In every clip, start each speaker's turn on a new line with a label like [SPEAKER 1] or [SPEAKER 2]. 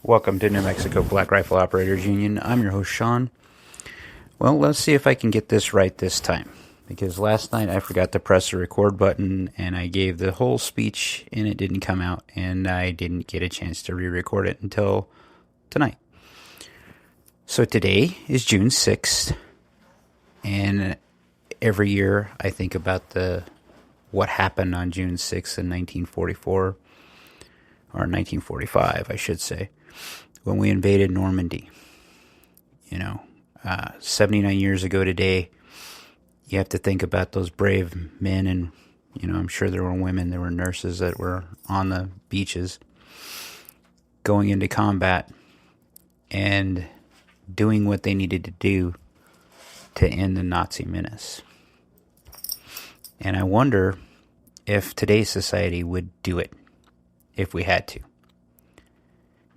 [SPEAKER 1] Welcome to New Mexico Black Rifle Operators Union. I'm your host, Sean. Well, let's see if I can get this right this time. Because last night I forgot to press the record button and I gave the whole speech and it didn't come out. And I didn't get a chance to re-record it until tonight. So today is June 6th. And every year I think about what happened on June 6th in 1944. Or 1945, I should say. When we invaded Normandy. 79 years ago today, you have to think about those brave men, and, I'm sure there were women, there were nurses that were on the beaches going into combat and doing what they needed to do to end the Nazi menace. And I wonder if today's society would do it if we had to.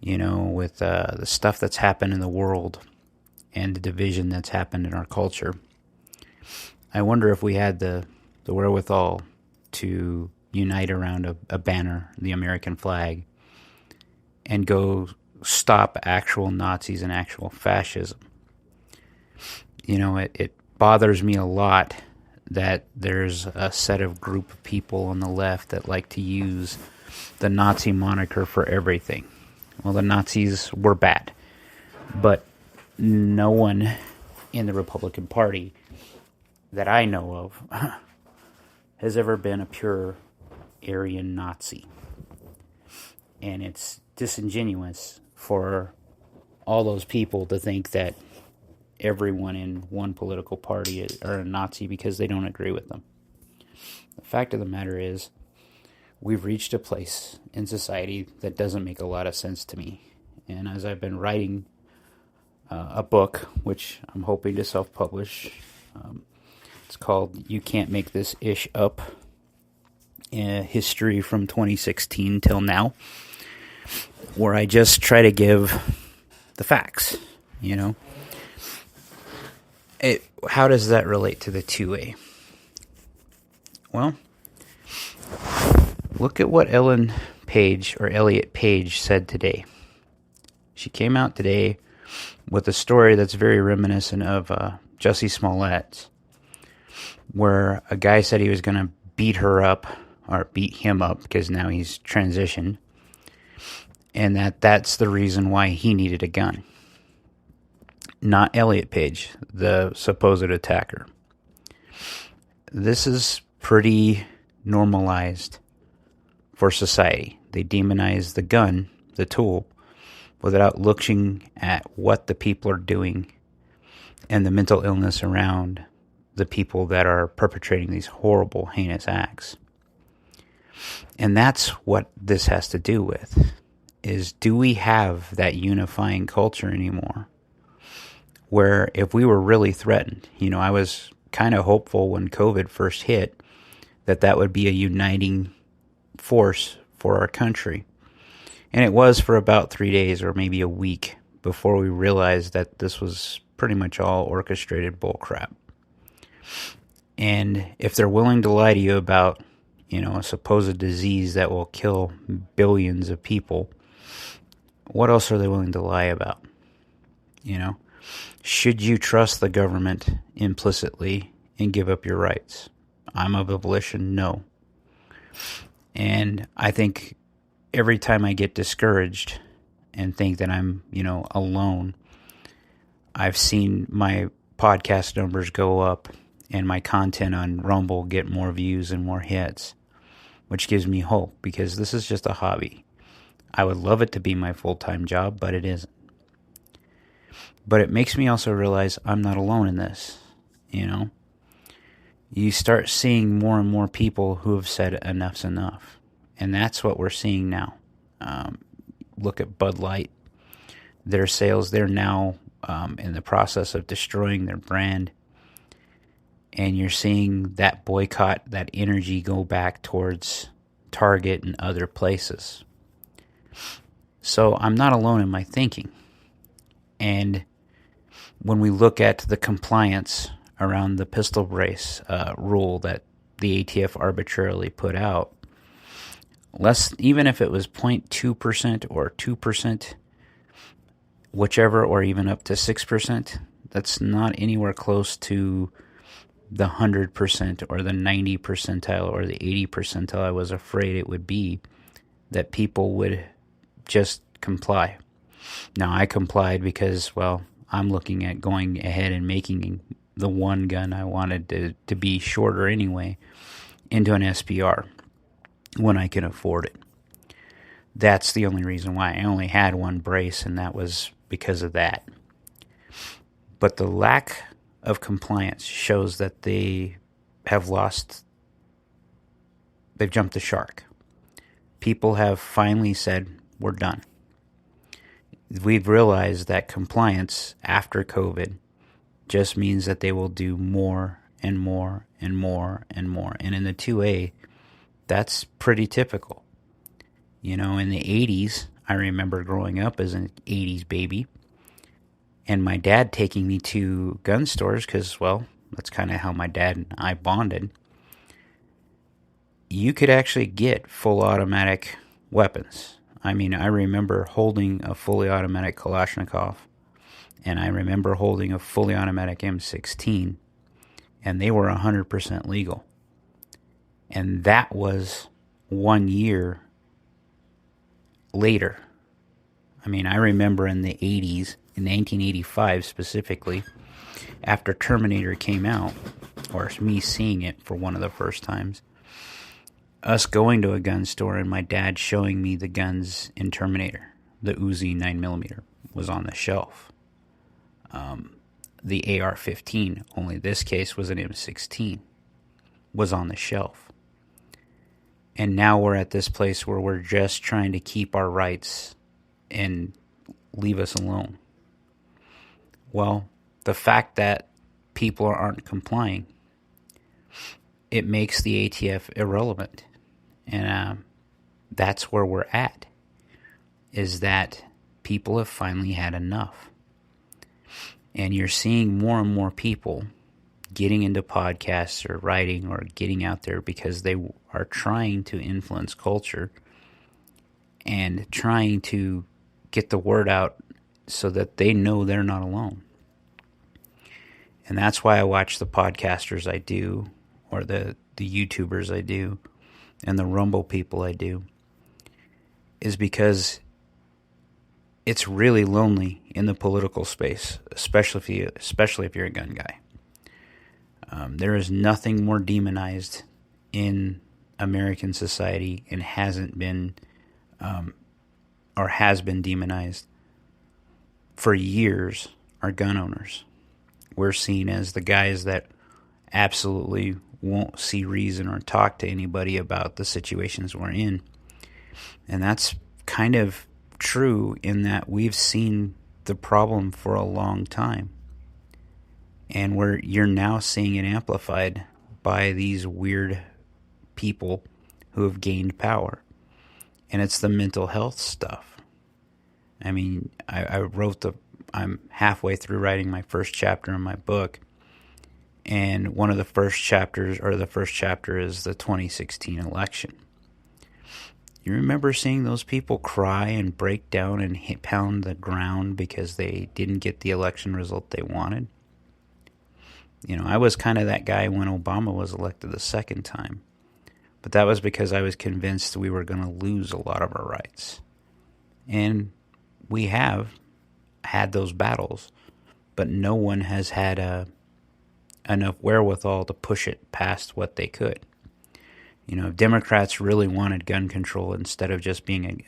[SPEAKER 1] With the stuff that's happened in the world and the division that's happened in our culture, I wonder if we had the wherewithal to unite around a banner, the American flag, and go stop actual Nazis and actual fascism. It bothers me a lot that there's a set of group of people on the left that like to use the Nazi moniker for everything. Well, the Nazis were bad, but no one in the Republican Party that I know of has ever been a pure Aryan Nazi. And it's disingenuous for all those people to think that everyone in one political party are a Nazi because they don't agree with them. The fact of the matter is, we've reached a place in society that doesn't make a lot of sense to me. And as I've been writing a book, which I'm hoping to self-publish, it's called You Can't Make This Ish Up, History from 2016 till now, where I just try to give the facts, How does that relate to the 2A? Well, look at what Elliot Page said today. She came out today with a story that's very reminiscent of Jussie Smollett's, where a guy said he was going to beat him up, because now he's transitioned, and that's the reason why he needed a gun. Not Elliot Page, the supposed attacker. This is pretty normalized for society. They demonize the gun, the tool, without looking at what the people are doing and the mental illness around the people that are perpetrating these horrible, heinous acts. And that's what this has to do with, is do we have that unifying culture anymore? Where if we were really threatened, I was kind of hopeful when COVID first hit that would be a uniting force for our country. And it was for about 3 days or maybe a week before we realized that this was pretty much all orchestrated bullcrap. And if they're willing to lie to you about, a supposed disease that will kill billions of people, what else are they willing to lie about? Should you trust the government implicitly and give up your rights? I'm of a volition, no. And I think every time I get discouraged and think that I'm, alone, I've seen my podcast numbers go up and my content on Rumble get more views and more hits, which gives me hope, because this is just a hobby. I would love it to be my full-time job, but it isn't. But it makes me also realize I'm not alone in this, You start seeing more and more people who have said enough's enough. And that's what we're seeing now. Look at Bud Light. Their sales, they're now in the process of destroying their brand. And you're seeing that boycott, that energy go back towards Target and other places. So I'm not alone in my thinking. And when we look at the compliance around the pistol brace rule that the ATF arbitrarily put out, even if it was 0.2% or 2%, whichever, or even up to 6%, that's not anywhere close to the 100% or the 90 percentile or the 80 percentile I was afraid it would be, that people would just comply. Now, I complied because, well, I'm looking at going ahead and making the one gun I wanted to be shorter anyway into an SPR when I can afford it. That's the only reason why. I only had one brace, and that was because of that. But the lack of compliance shows that they've jumped the shark. People have finally said, we're done. We've realized that compliance after COVID just means that they will do more and more and more and more. And in the 2A, that's pretty typical. You know, in the 80s, I remember growing up as an 80s baby, and my dad taking me to gun stores because, well, that's kind of how my dad and I bonded. You could actually get full automatic weapons. I mean, I remember holding a fully automatic Kalashnikov, and I remember holding a fully automatic M16, and they were 100% legal. And that was 1 year later. I mean, I remember in the 80s, in 1985 specifically, after Terminator came out, or me seeing it for one of the first times, us going to a gun store and my dad showing me the guns in Terminator. The Uzi 9mm was on the shelf. The AR-15, only this case was an M16, was on the shelf. And now we're at this place where we're just trying to keep our rights and leave us alone. Well, the fact that people aren't complying, it makes the ATF irrelevant. And that's where we're at, is that people have finally had enough. And you're seeing more and more people getting into podcasts or writing or getting out there because they are trying to influence culture and trying to get the word out so that they know they're not alone. And that's why I watch the podcasters I do, or the YouTubers I do, and the Rumble people I do, is because it's really lonely in the political space, especially if you're a gun guy. There is nothing more demonized in American society, and hasn't been, or has been demonized for years, are gun owners. We're seen as the guys that absolutely won't see reason or talk to anybody about the situations we're in. And that's kind of true in that we've seen the problem for a long time. And you're now seeing it amplified by these weird people who have gained power. And it's the mental health stuff. I mean, I'm halfway through writing my first chapter in my book. And one of the first chapters, or the first chapter, is the 2016 election. You remember seeing those people cry and break down and pound the ground because they didn't get the election result they wanted? You know, I was kind of that guy when Obama was elected the second time. But that was because I was convinced we were going to lose a lot of our rights. And we have had those battles, but no one has had enough wherewithal to push it past what they could. You know, if Democrats really wanted gun control instead of just being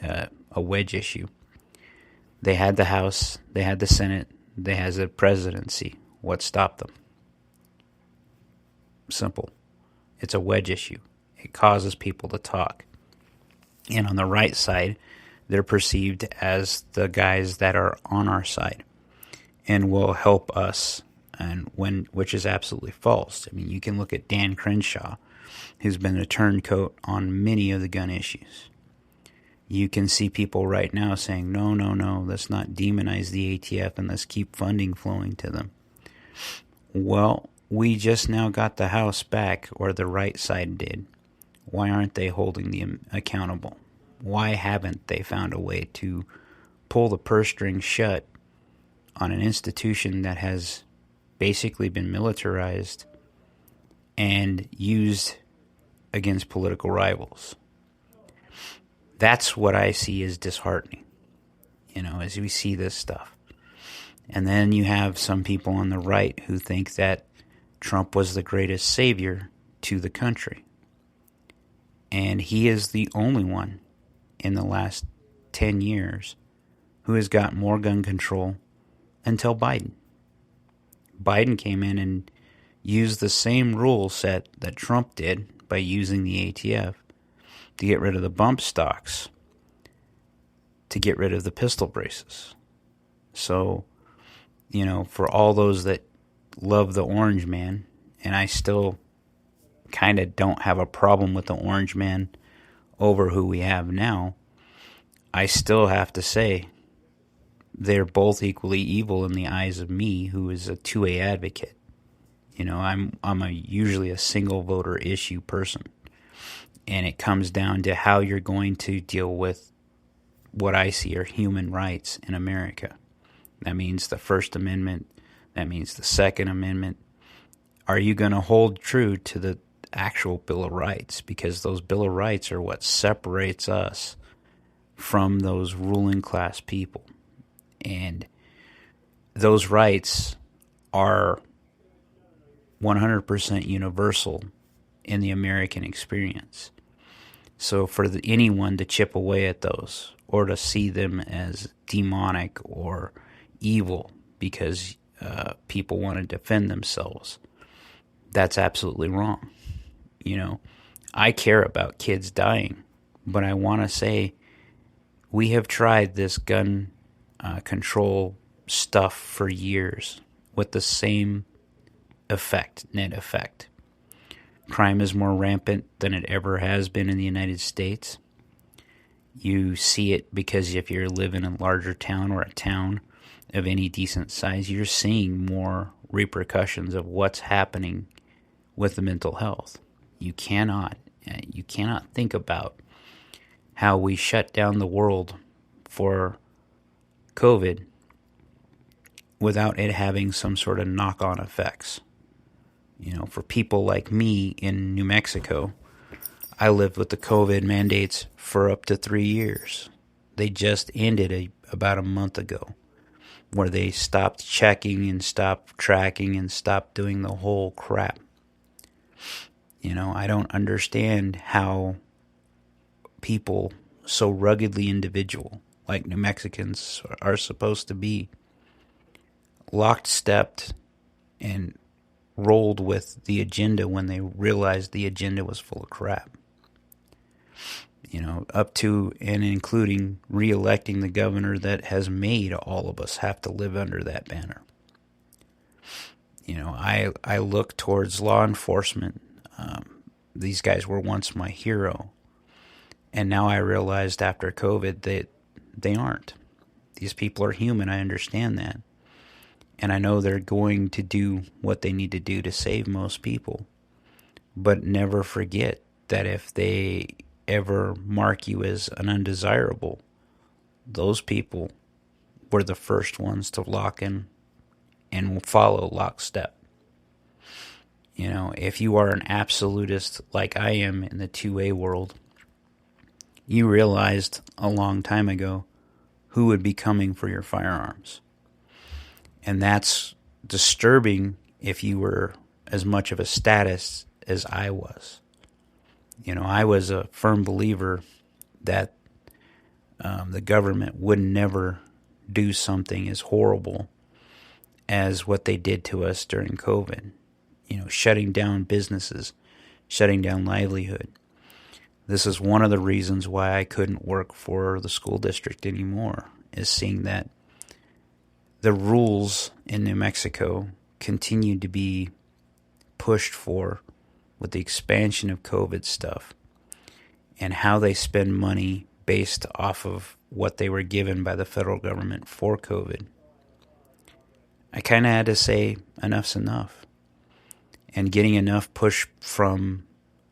[SPEAKER 1] a wedge issue, they had the House, they had the Senate, they had the presidency. What stopped them? Simple. It's a wedge issue. It causes people to talk. And on the right side, they're perceived as the guys that are on our side and will help us, which is absolutely false. I mean, you can look at Dan Crenshaw, who's been a turncoat on many of the gun issues. You can see people right now saying, no, let's not demonize the ATF and let's keep funding flowing to them. Well, we just now got the House back, or the right side did. Why aren't they holding them accountable? Why haven't they found a way to pull the purse string shut on an institution that has basically been militarized and used against political rivals. That's what I see as disheartening, as we see this stuff. And then you have some people on the right who think that Trump was the greatest savior to the country. And he is the only one in the last 10 years who has got more gun control until Biden. Biden came in and used the same rule set that Trump did by using the ATF to get rid of the bump stocks, to get rid of the pistol braces. So, for all those that love the Orange Man, and I still kind of don't have a problem with the Orange Man over who we have now, I still have to say they're both equally evil in the eyes of me, who is a 2A advocate. I'm usually a single voter issue person, and it comes down to how you're going to deal with what I see are human rights in America. That means the First Amendment. That means the Second Amendment. Are you going to hold true to the actual Bill of Rights? Because those Bill of Rights are what separates us from those ruling class people. And those rights are 100% universal in the American experience. So for anyone to chip away at those or to see them as demonic or evil because people want to defend themselves, that's absolutely wrong. I care about kids dying, but I want to say we have tried this gun control stuff for years with the same net effect. Crime is more rampant than it ever has been in the United States. You see it because if you live in a larger town or a town of any decent size, you're seeing more repercussions of what's happening with the mental health. You cannot think about how we shut down the world for COVID without it having some sort of knock-on effects. For people like me in New Mexico, I lived with the COVID mandates for up to 3 years. They just ended about a month ago, where they stopped checking and stopped tracking and stopped doing the whole crap. I don't understand how people so ruggedly individual, like New Mexicans are supposed to be, lockstepped and rolled with the agenda when they realized the agenda was full of crap. Up to and including re-electing the governor that has made all of us have to live under that banner. I look towards law enforcement. These guys were once my hero. And now I realized after COVID that they aren't. These people are human. I understand that. And I know they're going to do what they need to do to save most people. But never forget that if they ever mark you as an undesirable, those people were the first ones to lock in and will follow lockstep. If you are an absolutist like I am in the 2A world, you realized a long time ago who would be coming for your firearms. And that's disturbing if you were as much of a status as I was. I was a firm believer that the government would never do something as horrible as what they did to us during COVID. Shutting down businesses, shutting down livelihood. This is one of the reasons why I couldn't work for the school district anymore, is seeing that the rules in New Mexico continued to be pushed for with the expansion of COVID stuff and how they spend money based off of what they were given by the federal government for COVID. I kind of had to say enough's enough. And getting enough push from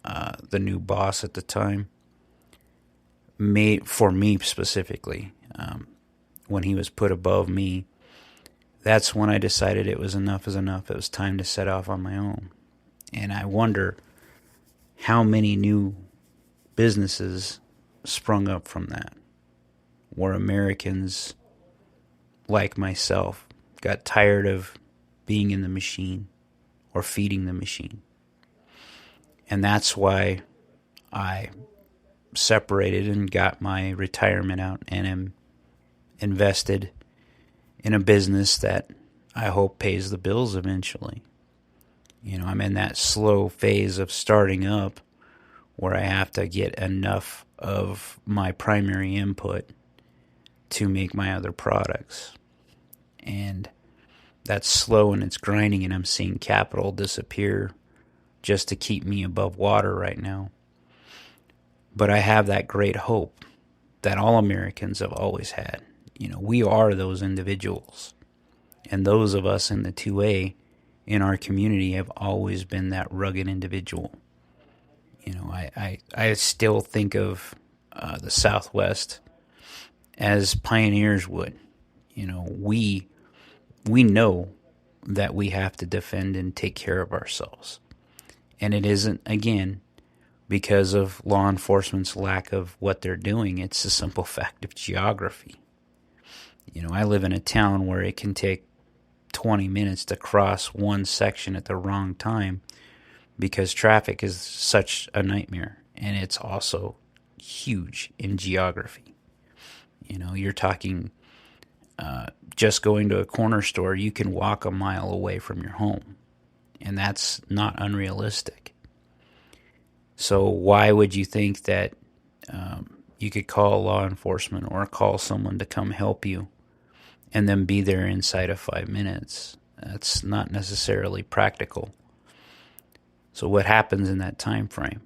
[SPEAKER 1] the new boss at the time, for me specifically, when he was put above me, that's when I decided it was enough is enough. It was time to set off on my own. And I wonder how many new businesses sprung up from that, where Americans like myself got tired of being in the machine or feeding the machine. And that's why I separated and got my retirement out and am invested in a business that I hope pays the bills eventually. You know, I'm in that slow phase of starting up where I have to get enough of my primary input to make my other products. And that's slow and it's grinding, and I'm seeing capital disappear just to keep me above water right now. But I have that great hope that all Americans have always had. You know, we are those individuals. And those of us in the 2A in our community have always been that rugged individual. You know, I still think of the Southwest as pioneers would. You know, we know that we have to defend and take care of ourselves. And it isn't, again, because of law enforcement's lack of what they're doing. It's a simple fact of geography. You know, I live in a town where it can take 20 minutes to cross one section at the wrong time because traffic is such a nightmare. And it's also huge in geography. You know, you're talking just going to a corner store, you can walk a mile away from your home. And that's not unrealistic. So why would you think that you could call law enforcement or call someone to come help you and then be there inside of 5 minutes? That's not necessarily practical. So what happens in that time frame?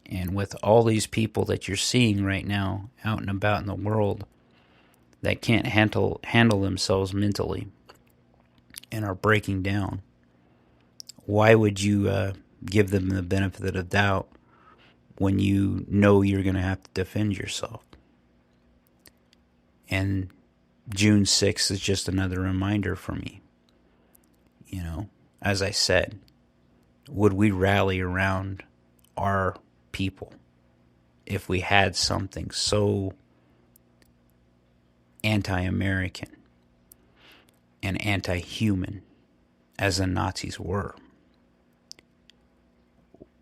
[SPEAKER 1] And with all these people that you're seeing right now out and about in the world that can't handle themselves mentally and are breaking down, why would you give them the benefit of the doubt when you know you're going to have to defend yourself? And June 6th is just another reminder for me. You know, as I said, would we rally around our people if we had something so anti-American and anti-human as the Nazis were?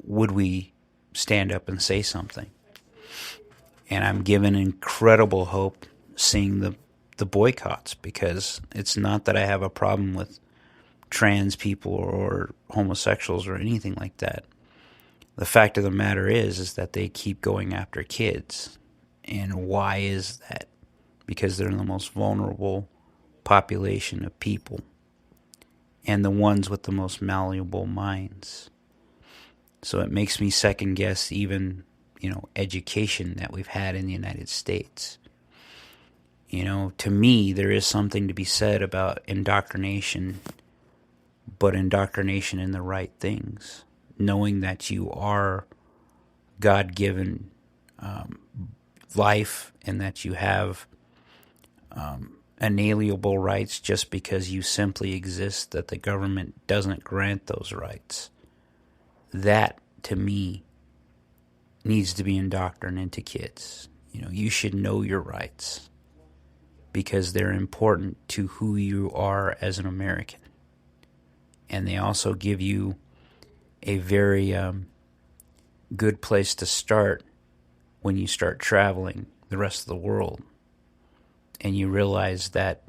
[SPEAKER 1] Would we stand up and say something? And I'm given incredible hope seeing the boycotts, because it's not that I have a problem with trans people or homosexuals or anything like that. The fact of the matter is that they keep going after kids. And why is that? Because they're the most vulnerable population of people and the ones with the most malleable minds. So it makes me second guess even, you know, education that we've had in the United States. You know, to me, there is something to be said about indoctrination, but indoctrination in the right things. Knowing that you are God-given life and that you have inalienable rights just because you simply exist, that the government doesn't grant those rights. That, to me, needs to be indoctrinated into kids. You know, you should know your rights because they're important to who you are as an American. And they also give you a very good place to start when you start traveling the rest of the world. And you realize that,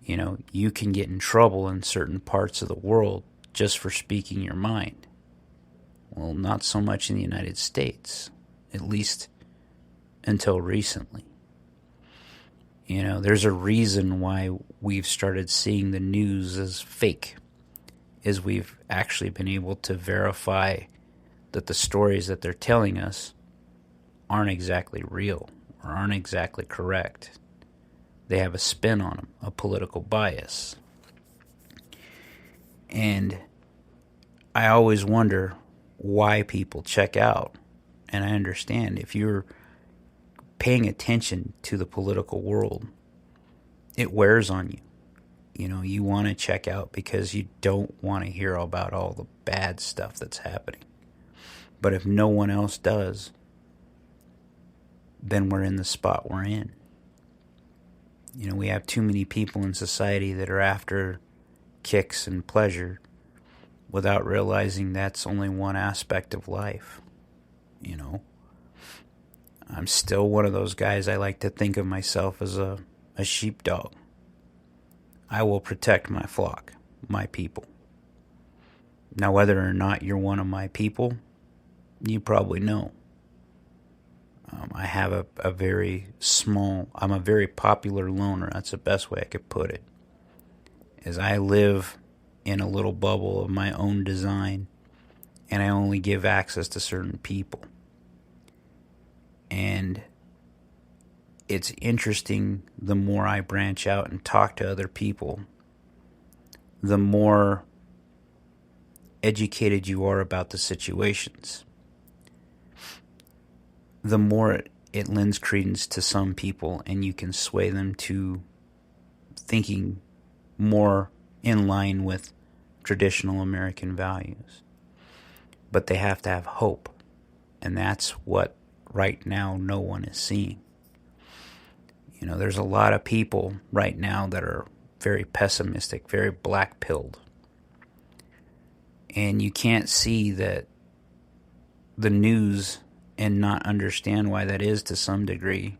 [SPEAKER 1] you know, you can get in trouble in certain parts of the world just for speaking your mind. Well, not so much in the United States, at least until recently. You know, there's a reason why we've started seeing the news as fake, is we've actually been able to verify that the stories that they're telling us aren't exactly real or aren't exactly correct. They have a spin on them, a political bias. And I always wonder why people check out. And I understand if you're paying attention to the political world, it wears on you. You want to check out because you don't want to hear about all the bad stuff that's happening. But if no one else does, then we're in the spot we're in. We have too many people in society that are after kicks and pleasure without realizing that's only one aspect of life. I'm still one of those guys. I like to think of myself as a sheepdog. I will protect my flock, my people. Now, whether or not you're one of my people, you probably know. I have a very I'm a very popular loner. That's the best way I could put it. Is I live in a little bubble of my own design, and I only give access to certain people. And it's interesting, the more I branch out and talk to other people, the more educated you are about the situations, the more it lends credence to some people, and you can sway them to thinking more in line with traditional American values. But they have to have hope, and that's what right now no one is seeing. There's a lot of people right now that are very pessimistic, very black-pilled. And you can't see that the news and not understand why that is to some degree.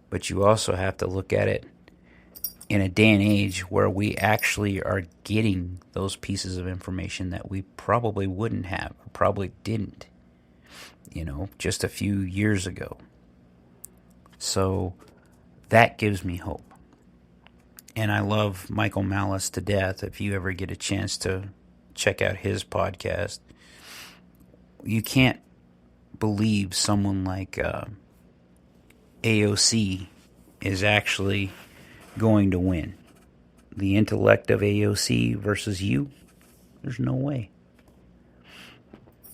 [SPEAKER 1] But you also have to look at it in a day and age where we actually are getting those pieces of information that we probably wouldn't have, or probably didn't, just a few years ago. So that gives me hope. And I love Michael Malice to death. If you ever get a chance to check out his podcast, you can't believe someone like AOC is actually going to win. The intellect of AOC versus you, there's no way.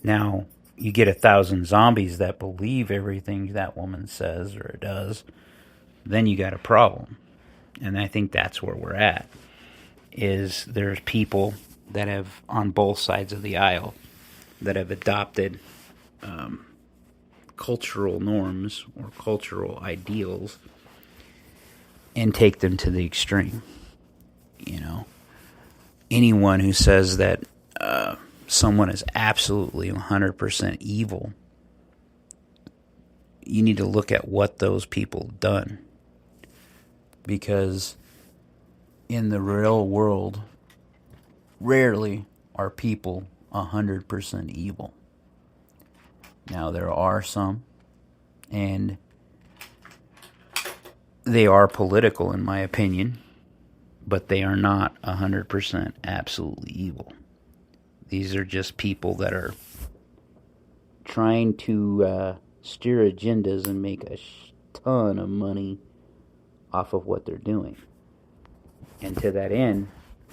[SPEAKER 1] Now, you get 1,000 zombies that believe everything that woman says or does, then you got a problem. And I think that's where we're at, is there's people that have, on both sides of the aisle, that have adopted cultural norms or cultural ideals and take them to the extreme. Anyone who says that someone is absolutely 100% evil, you need to look at what those people have done. Because in the real world, rarely are people 100% evil. Now, there are some, and they are political, in my opinion, but they are not 100% absolutely evil. These are just people that are trying to steer agendas and make a ton of money off of what they're doing. And to that end,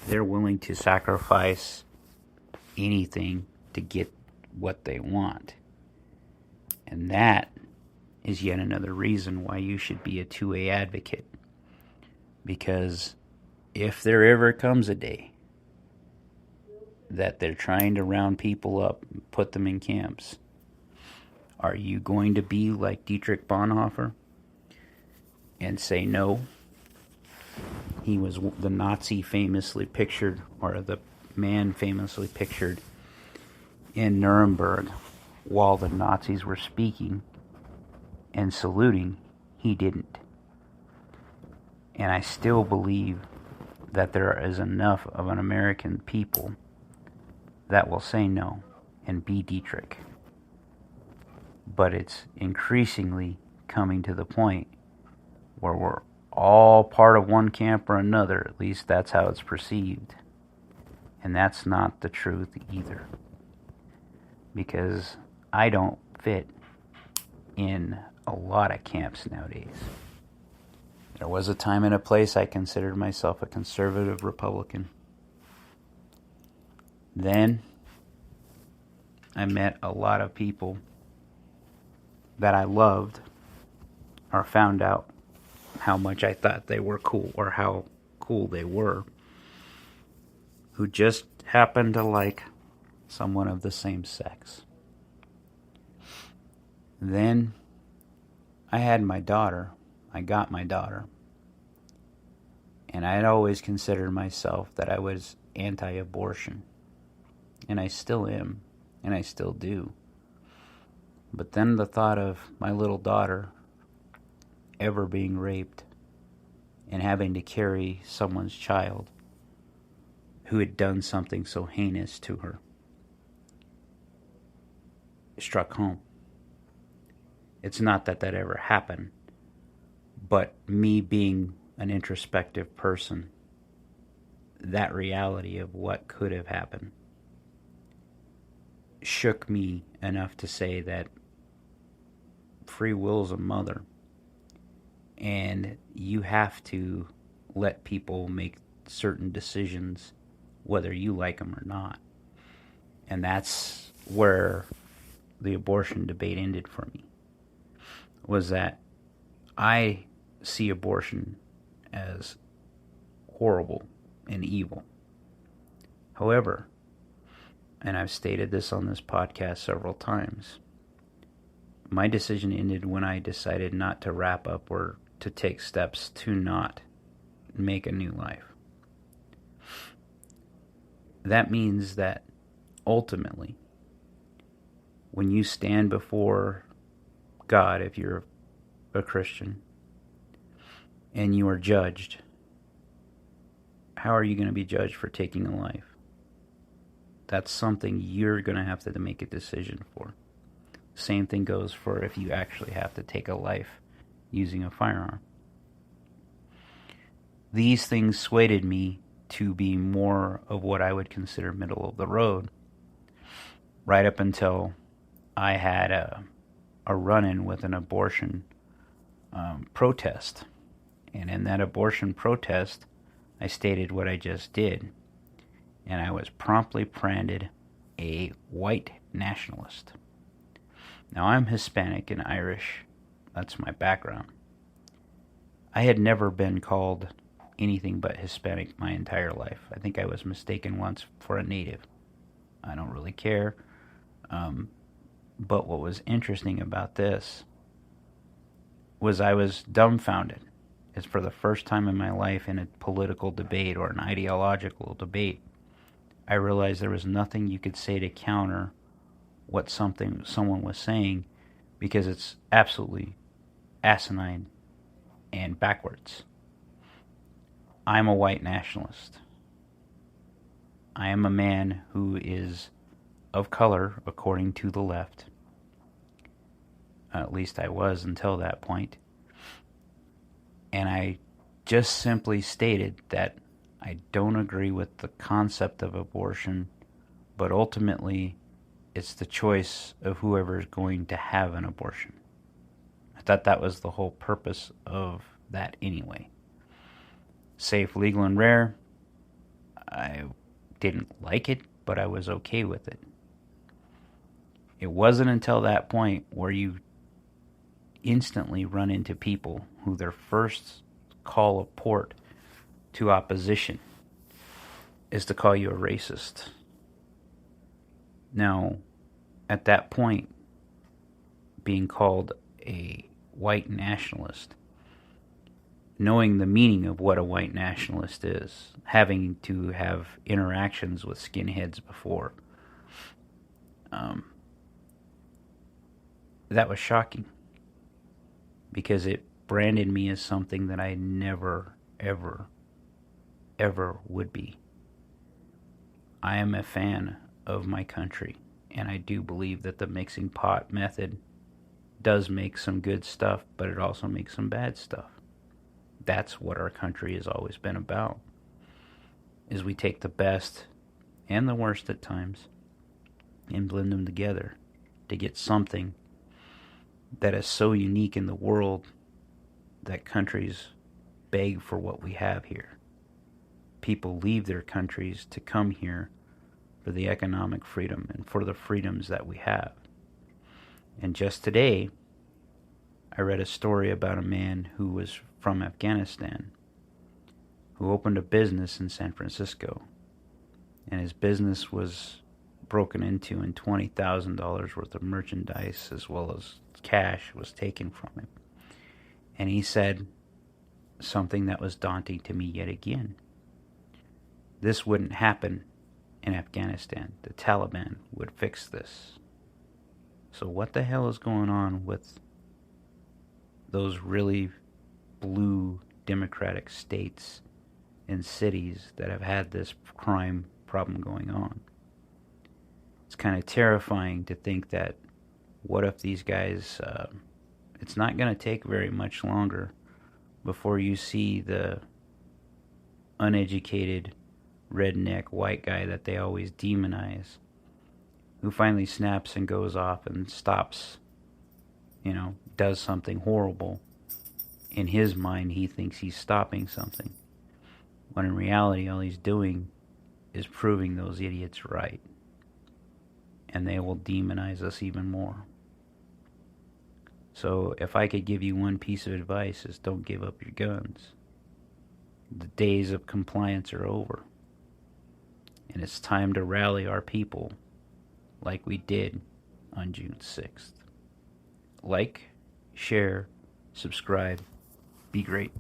[SPEAKER 1] they're willing to sacrifice anything to get what they want. And that is yet another reason why you should be a 2A advocate. Because if there ever comes a day that they're trying to round people up and put them in camps, are you going to be like Dietrich Bonhoeffer and say no? He was the Nazi famously pictured, or the man famously pictured in Nuremberg while the Nazis were speaking and saluting. He didn't. And I still believe that there is enough of an American people that will say no and be Dietrich. But it's increasingly coming to the point where we're all part of one camp or another. At least that's how it's perceived. And that's not the truth either. Because I don't fit in a lot of camps nowadays. There was a time and a place I considered myself a conservative Republican. Then I met a lot of people that I loved, or found out how much I thought they were cool, or how cool they were. who just happened to like someone of the same sex. Then I had my daughter. I got my daughter. And I had always considered myself that I was anti-abortion. And I still am. And I still do. But then the thought of my little daughter ever being raped and having to carry someone's child who had done something so heinous to her struck home. It's not that that ever happened, but me being an introspective person, that reality of what could have happened shook me enough to say that free will's a mother, and you have to let people make certain decisions whether you like them or not. And that's where the abortion debate ended for me, was that I see abortion as horrible and evil. However, and I've stated this on this podcast several times, my decision ended when I decided not to wrap up or to take steps to not make a new life. That means that ultimately, when you stand before God, if you're a Christian, and you are judged, how are you going to be judged for taking a life? That's something you're going to have to make a decision for. Same thing goes for if you actually have to take a life using a firearm. These things swayed me to be more of what I would consider middle of the road, right up until I had a run-in with an abortion protest. And in that abortion protest, I stated what I just did. And I was promptly branded a white nationalist. Now, I'm Hispanic and Irish. That's my background. I had never been called anything but Hispanic my entire life. I think I was mistaken once for a native. I don't really care. But what was interesting about this was I was dumbfounded. It's for the first time in my life in a political debate or an ideological debate, I realized there was nothing you could say to counter what someone was saying, because it's absolutely asinine and backwards. I'm a white nationalist. I am a man who is of color, according to the left. At least I was until that point. And I just simply stated that I don't agree with the concept of abortion, but ultimately it's the choice of whoever is going to have an abortion. I thought that was the whole purpose of that anyway. Safe, legal, and rare. I didn't like it, but I was okay with it. It wasn't until that point where you instantly run into people who their first call of port to opposition is to call you a racist. Now, at that point, being called a white nationalist, knowing the meaning of what a white nationalist is, having to have interactions with skinheads before, that was shocking, because it branded me as something that I never, ever, ever would be. I am a fan of my country, and I do believe that the mixing pot method does make some good stuff, but it also makes some bad stuff. That's what our country has always been about, is we take the best and the worst at times and blend them together to get something that is so unique in the world that countries beg for what we have here. People leave their countries to come here for the economic freedom and for the freedoms that we have. And just today, I read a story about a man who was from Afghanistan, who opened a business in San Francisco. and his business was broken into, and $20,000 worth of merchandise as well as cash was taken from him. And he said something that was daunting to me yet again. This wouldn't happen in Afghanistan. The Taliban would fix this. So what the hell is going on with those really blue democratic states and cities that have had this crime problem going on? It's kind of terrifying to think that what if these guys, it's not going to take very much longer before you see the uneducated redneck white guy that they always demonize, who finally snaps and goes off and stops, does something horrible. In his mind, he thinks he's stopping something, when in reality, all he's doing is proving those idiots right. And they will demonize us even more. So if I could give you one piece of advice, is don't give up your guns. The days of compliance are over. And it's time to rally our people like we did on June 6th. Like, share, subscribe, be great.